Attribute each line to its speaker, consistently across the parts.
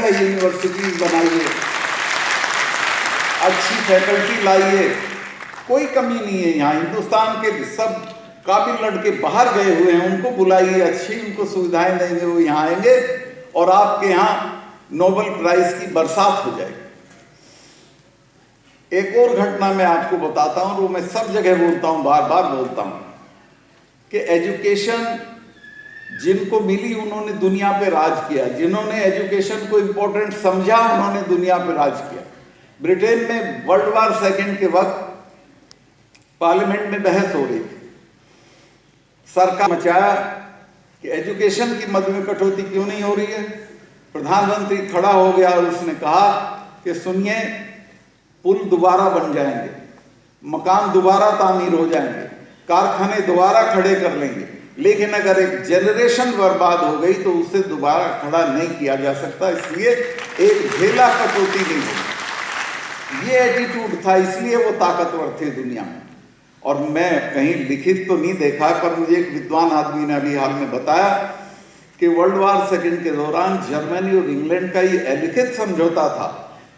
Speaker 1: जगह यूनिवर्सिटीज बनाइए, अच्छी फैकल्टी लाइए, कोई कमी नहीं है यहाँ। हिंदुस्तान के सब काबिल लड़के बाहर गए हुए हैं, उनको बुलाइए, अच्छी उनको सुविधाएं देंगे, वो यहाँ आएंगे और आपके यहाँ नोबेल प्राइज की बरसात हो जाएगी। एक और घटना मैं आपको बताता हूँ, वो मैं सब जगह बोलता हूँ, बार बार बोलता हूँ कि एजुकेशन जिनको मिली उन्होंने दुनिया पे राज किया, जिन्होंने एजुकेशन को इम्पोर्टेंट समझा उन्होंने दुनिया पे राज किया। ब्रिटेन में वर्ल्ड वार सेकेंड के वक्त पार्लियामेंट में बहस हो रही थी, सरकार मचाया कि एजुकेशन की मद में कटौती क्यों नहीं हो रही है। प्रधानमंत्री खड़ा हो गया और उसने कहा कि सुनिए, पुल दोबारा बन जाएंगे, मकान दोबारा तामीर हो जाएंगे, कारखाने दोबारा खड़े कर लेंगे, लेकिन अगर एक जनरेशन बर्बाद हो गई तो उसे दोबारा खड़ा नहीं किया जा सकता, इसलिए एक ढेला कटौती नहीं होगी। ये एटीट्यूड था, इसलिए वो ताकतवर थे दुनिया में। और मैं कहीं लिखित तो नहीं देखा, पर मुझे एक विद्वान आदमी ने अभी हाल में बताया कि वर्ल्ड वार सेकेंड के दौरान जर्मनी और इंग्लैंड का ये अलिखित समझौता था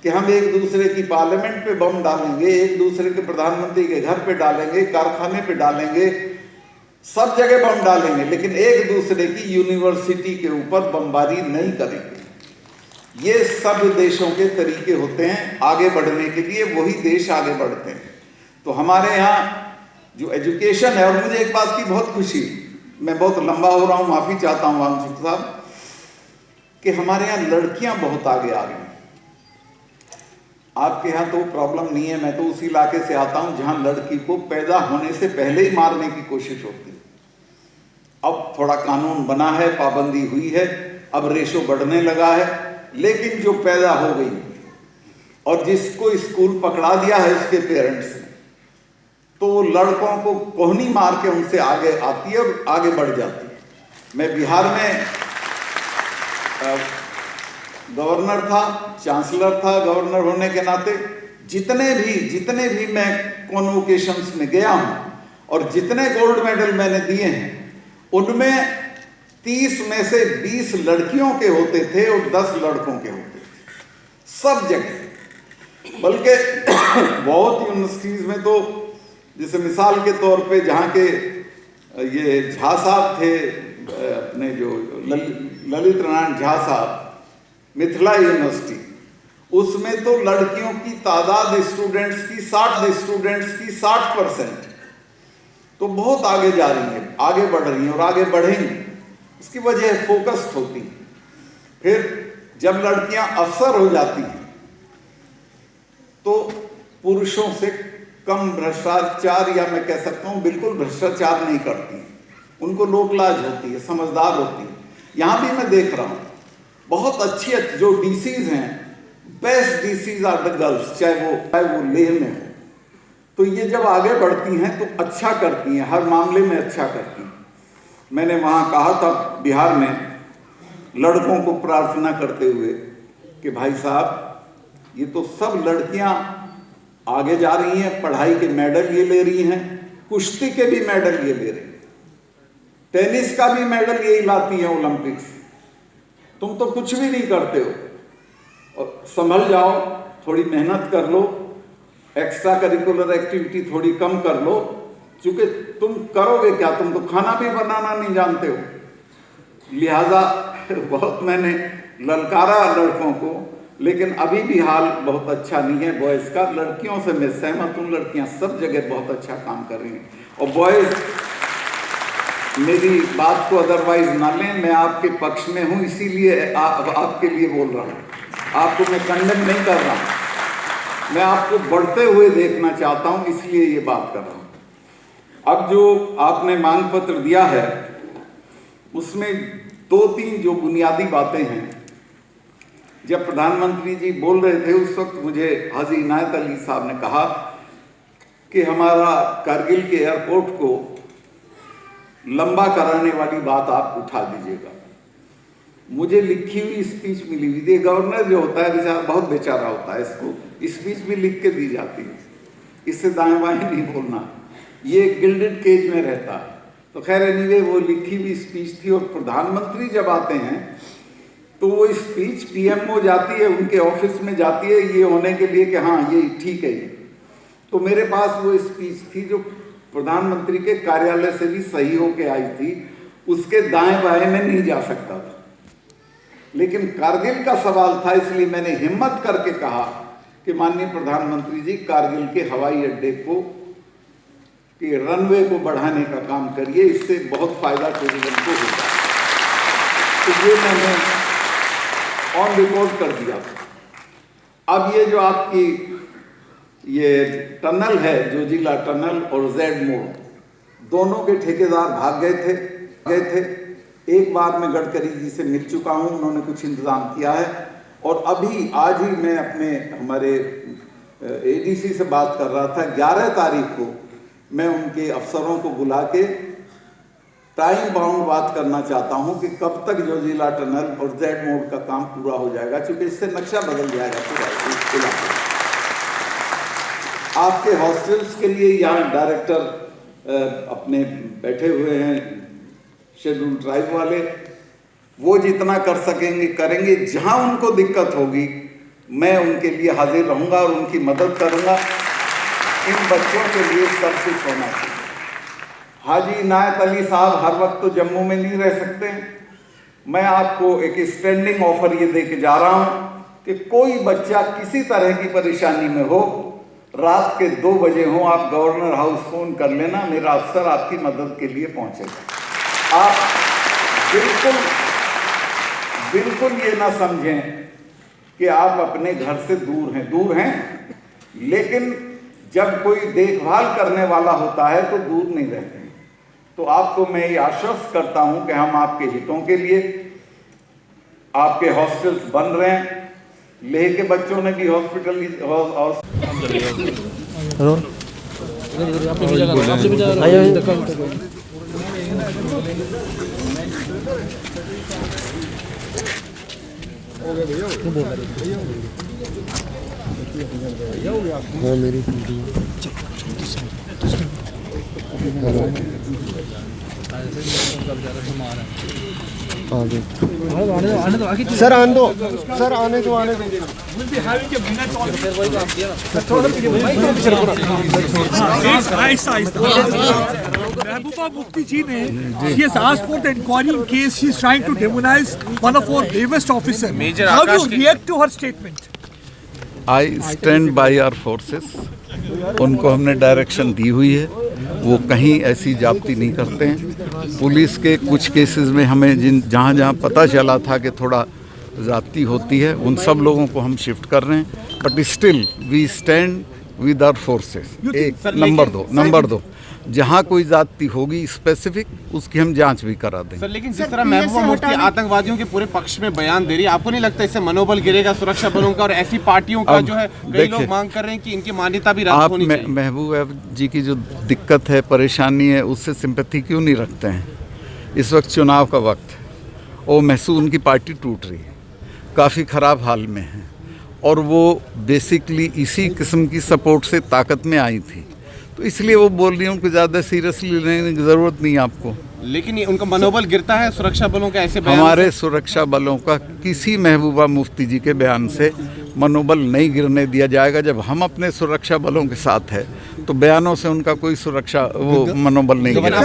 Speaker 1: कि हम एक दूसरे की पार्लियामेंट पे बम डालेंगे, एक दूसरे के प्रधानमंत्री के घर पे डालेंगे, कारखाने पे डालेंगे, सब जगह बम डालेंगे, लेकिन एक दूसरे की यूनिवर्सिटी के ऊपर बमबारी नहीं करेंगे। ये सब देशों के तरीके होते हैं आगे बढ़ने के लिए, वही देश आगे बढ़ते हैं। तो हमारे यहाँ जो एजुकेशन है, और मुझे एक बात की बहुत खुशी, मैं बहुत लंबा हो रहा हूँ, माफी चाहता हूँ वांगचुक साहब, कि हमारे यहाँ लड़कियां बहुत आगे आ रही हैं। आपके यहाँ तो प्रॉब्लम नहीं है, मैं तो उसी इलाके से आता हूं जहां लड़की को पैदा होने से पहले ही मारने की कोशिश होती है। अब थोड़ा कानून बना है, पाबंदी हुई है, अब रेशो बढ़ने लगा है, लेकिन जो पैदा हो गई और जिसको स्कूल पकड़ा दिया है उसके पेरेंट्स ने, तो लड़कों को कोहनी मार के उनसे आगे आती है और आगे बढ़ जाती है। मैं बिहार में गवर्नर था, चांसलर था, गवर्नर होने के नाते जितने भी मैं कॉन्वोकेशंस में गया हूं और जितने गोल्ड मेडल मैंने दिए हैं, उनमें 30 में से 20 लड़कियों के होते थे और 10 लड़कों के होते थे, सब जगह। बल्कि बहुत यूनिवर्सिटीज में तो, जैसे मिसाल के तौर पे जहाँ के ये झा साहब थे, अपने जो ललित नारायण झा साहब, मिथिला यूनिवर्सिटी, उसमें तो लड़कियों की तादाद स्टूडेंट्स की 60%। तो बहुत आगे जा रही है, आगे बढ़ रही है और आगे बढ़ेंगी। इसकी वजह फोकस्ड होती है। फिर जब लड़कियां अफसर हो जाती हैं तो पुरुषों से कम भ्रष्टाचार, या मैं कह सकता हूं बिल्कुल भ्रष्टाचार नहीं करती, उनको लोकलाज होती है, समझदार होती है। यहां भी मैं देख रहा हूं बहुत अच्छी जो डीसीज हैं, best DCs are the girls, चाहे वो लेह में हो। तो ये जब आगे बढ़ती हैं तो अच्छा करती हैं, हर मामले में अच्छा करती हैं। मैंने वहाँ कहा था बिहार में लड़कों को प्रार्थना करते हुए कि भाई साहब, ये तो सब लड़कियाँ आगे जा रही हैं, पढ़ाई के मेडल ये ले रही हैं, कुश्ती के भी मेडल ये ले रही हैं, टेनिस का भी मेडल यही लाती हैं ओलंपिक्स। तुम तो कुछ भी नहीं करते हो, और संभल जाओ, थोड़ी मेहनत कर लो, एक्स्ट्रा करिकुलर एक्टिविटी थोड़ी कम कर लो, क्योंकि तुम करोगे क्या, तुम तो खाना भी बनाना नहीं जानते हो। लिहाजा बहुत मैंने ललकारा लड़कों को, लेकिन अभी भी हाल बहुत अच्छा नहीं है बॉयज़ का। लड़कियों से मैं सहमत हूँ, लड़कियाँ सब जगह बहुत अच्छा काम कर रही हैं, और बॉयज़ मेरी बात को अदरवाइज ना लें, मैं आपके पक्ष में हूँ, इसीलिए आपके लिए बोल रहा हूँ। आपको मैं कंडेम नहीं कर रहा हूँ, मैं आपको बढ़ते हुए देखना चाहता हूँ, इसलिए ये बात कर रहा हूँ। अब जो आपने मांग पत्र दिया है उसमें 2-3 जो बुनियादी बातें हैं। जब प्रधानमंत्री जी बोल रहे थे उस वक्त मुझे हाजी इनायत अली साहब ने कहा कि हमारा कारगिल के एयरपोर्ट को लंबा कराने वाली बात आप उठा दीजिएगा। मुझे लिखी हुई स्पीच मिली हुई थी। गवर्नर जो होता है बेचारा, बहुत बेचारा होता है, इसको स्पीच भी लिख के दी जाती है, इससे दाएं बाएं नहीं बोलना, ये गिल्डेड केज में रहता है। तो खैर एनीवे वो लिखी हुई स्पीच थी, और प्रधानमंत्री जब आते हैं तो वो स्पीच पीएमओ जाती है, उनके ऑफिस में जाती है ये होने के लिए कि हाँ ये ठीक है। तो मेरे पास वो स्पीच थी जो प्रधानमंत्री के कार्यालय से भी सही होके आई थी, उसके दाएं बाएं में नहीं जा सकता था। लेकिन कारगिल का सवाल था, इसलिए मैंने हिम्मत करके कहा कि माननीय प्रधानमंत्री जी, कारगिल के हवाई अड्डे को कि रनवे को बढ़ाने का काम करिए, इससे बहुत फायदा टूरिज्म को होगा। तो ये मैंने ऑन रिकॉर्ड कर दिया था। अब ये जो आपकी ये टनल है, जोजिला टनल और जेड मोड़, दोनों के ठेकेदार भाग गए थे। एक बार मैं गडकरी जी से मिल चुका हूं, उन्होंने कुछ इंतजाम किया है। और अभी आज ही मैं अपने हमारे एडीसी से बात कर रहा था, 11 तारीख को मैं उनके अफसरों को बुला के टाइम बाउंड बात करना चाहता हूं कि कब तक जोजिला टनल और जेड मोड़ का काम पूरा हो जाएगा, क्योंकि इससे नक्शा बदल जाएगा पूरा इलाका। आपके हॉस्टल्स के लिए यहाँ डायरेक्टर अपने बैठे हुए हैं, शेड्यूल ट्राइब वाले, वो जितना कर सकेंगे करेंगे। जहां उनको दिक्कत होगी मैं उनके लिए हाजिर रहूंगा और उनकी मदद करूंगा। इन बच्चों के लिए सब कुछ होना चाहिए। हाजी इनायत अली साहब हर वक्त तो जम्मू में नहीं रह सकते। मैं आपको एक स्टैंडिंग ऑफर ये दे के जा रहा हूं कि कोई बच्चा किसी तरह की परेशानी में हो, रात के 2 बजे हो, आप गवर्नर हाउस फोन कर लेना, मेरा अफसर आपकी मदद के लिए पहुंचेगा। आप बिल्कुल ये ना समझें कि आप अपने घर से दूर हैं, लेकिन जब कोई देखभाल करने वाला होता है तो दूर नहीं रहते हैं। तो आपको मैं ये आश्वस्त करता हूं कि हम आपके हितों के लिए, आपके हॉस्टल्स बन रहे हैं। लेह के बच्चों ने भी हॉस्पिटल
Speaker 2: मेरी सर आने दो, सर आने दो।
Speaker 3: Mehbooba Mufti ji ne, she has asked for the inquiry in case she is trying to demonize one of our bravest officers. How do you react to her statement?
Speaker 1: I stand by our forces. उनको हमने direction दी हुई है, वो कहीं ऐसी जाप्ती नहीं करते हैं। पुलिस के कुछ केसेस में हमें जहाँ पता चला था कि थोड़ा जाप्ती होती है, उन सब लोगों को हम शिफ्ट कर रहे हैं। But still we stand with our forces. एक नंबर दो जहाँ कोई जाति होगी स्पेसिफिक, उसकी हम जांच भी करा देंगे।
Speaker 4: सर लेकिन जिस तरह महबूबा मुफ्ती आतंकवादियों के पूरे पक्ष में बयान दे रही है, आपको नहीं लगता इससे मनोबल गिरेगा सुरक्षा बलों का? और ऐसी पार्टियों का जो है कई लोग मांग कर रहे हैं कि इनकी मान्यता भी रद्द होनी चाहिए।
Speaker 1: महबूबा जी की जो दिक्कत है, परेशानी है, उससे सिंपैथी क्यों नहीं रखते हैं? इस वक्त चुनाव का वक्त है और महसूस उनकी पार्टी टूट रही है, काफ़ी ख़राब हाल में है, और वो बेसिकली इसी किस्म की सपोर्ट से ताकत में आई थी। तो इसलिए वो बोल रही है, उनको ज़्यादा सीरियसली लेने की ज़रूरत नहीं है आपको।
Speaker 4: लेकिन ये उनका मनोबल गिरता है सुरक्षा बलों का ऐसे बयान?
Speaker 1: हमारे सुरक्षा बलों का किसी महबूबा मुफ्ती जी के बयान से मनोबल नहीं गिरने दिया जाएगा। जब हम अपने सुरक्षा बलों के साथ है तो बयानों से उनका कोई सुरक्षा वो मनोबल नहीं गिरेगा।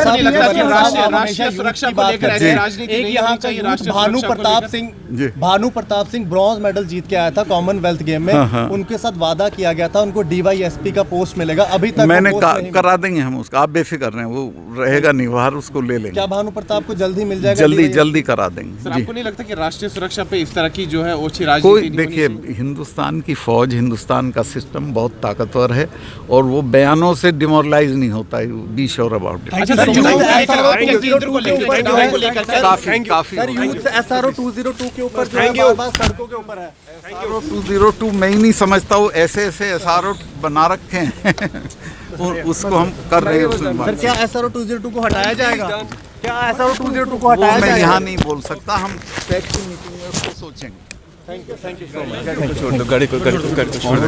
Speaker 4: राष्ट्रीय सुरक्षा को लेकर ऐसी राजनीति नहीं होनी चाहिए।
Speaker 2: भानु प्रताप सिंह ब्रॉन्ज मेडल जीत के आया था कॉमनवेल्थ गेम में। उनके साथ वादा किया गया था उनको डीवाईएसपी का पोस्ट मिलेगा, अभी तक
Speaker 1: मैंने करा देंगे हम उसका, आप बेफिक्र रहें, वो रहेगा नहीं बाहर, उसको ले लेंगे।
Speaker 2: क्या भानु प्रताप को जल्दी मिल जाएगा?
Speaker 1: जल्दी करा देंगे।
Speaker 4: सर आपको नहीं लगता कि राष्ट्रीय सुरक्षा पे इस तरह की जो है ओछी राजनीति?
Speaker 1: देखिए, हिंदुस्तान की फौज, हिंदुस्तान का सिस्टम बहुत ताकतवर है और वो बयानों से डिमोरलाइज नहीं होता है। Be sure about it. काफी
Speaker 2: SRO 202 के ऊपर सड़कों के ऊपर है।
Speaker 1: SRO 202 मैं ही नहीं समझता, वो ऐसे SRO बना रखे हैं और उसको हम कर रहे हैं।
Speaker 2: सर क्या SRO 202 को हटाया जाएगा? क्या SRO 202 को हटाया जाएगा?
Speaker 1: मैं यहाँ नहीं बोल सकता, हम टैक्स की मीटिंग में उसको सोचेंगे।
Speaker 2: Thank you so much.
Speaker 4: गाड़ी को छोड़ दो।